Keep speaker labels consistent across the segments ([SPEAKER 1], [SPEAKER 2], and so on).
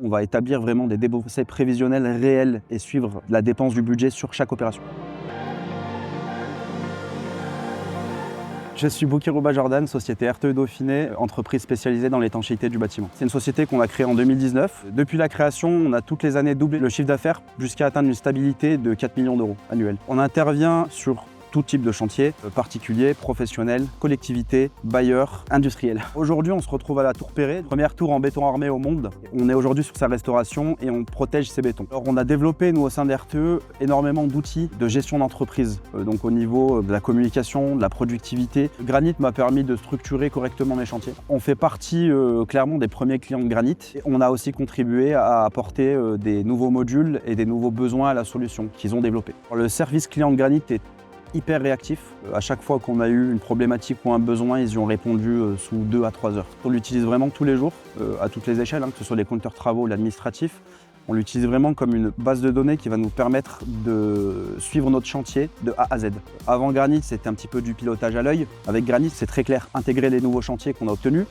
[SPEAKER 1] On va établir vraiment des déboursés prévisionnels réels et suivre la dépense du budget sur chaque opération. Je suis Boukirouba Jordan, société RTE Dauphiné, entreprise spécialisée dans l'étanchéité du bâtiment. C'est une société qu'on a créée en 2019. Depuis la création, on a toutes les années doublé le chiffre d'affaires jusqu'à atteindre une stabilité de 4 millions d'euros annuels. On intervient sur tout type de chantier, particulier, professionnel, collectivité, bailleur, industriel. Aujourd'hui, on se retrouve à la Tour Perret, première tour en béton armé au monde. On est aujourd'hui sur sa restauration et on protège ses bétons. Alors, on a développé, nous, au sein d'RTE, énormément d'outils de gestion d'entreprise. Donc au niveau de la communication, de la productivité. Granit m'a permis de structurer correctement mes chantiers. On fait partie clairement des premiers clients de Granit. Et on a aussi contribué à apporter des nouveaux modules et des nouveaux besoins à la solution qu'ils ont développé. Le service client de Granit est hyper réactif. À chaque fois qu'on a eu une problématique ou un besoin, ils y ont répondu sous 2 à 3 heures. On l'utilise vraiment tous les jours, à toutes les échelles, que ce soit les compteurs travaux ou l'administratif. On l'utilise vraiment comme une base de données qui va nous permettre de suivre notre chantier de A à Z. Avant Granit, c'était un petit peu du pilotage à l'œil. Avec Granit, c'est très clair, intégrer les nouveaux chantiers qu'on a obtenus,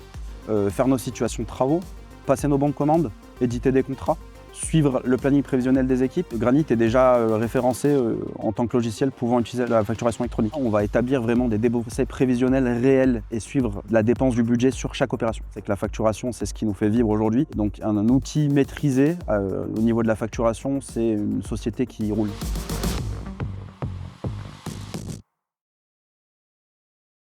[SPEAKER 1] faire nos situations de travaux, passer nos bons de commande, éditer des contrats, suivre le planning prévisionnel des équipes. Granit est déjà référencé en tant que logiciel pouvant utiliser la facturation électronique. On va établir vraiment des déboursés prévisionnels réels et suivre la dépense du budget sur chaque opération. C'est que la facturation, c'est ce qui nous fait vivre aujourd'hui. Donc un outil maîtrisé au niveau de la facturation, c'est une société qui roule.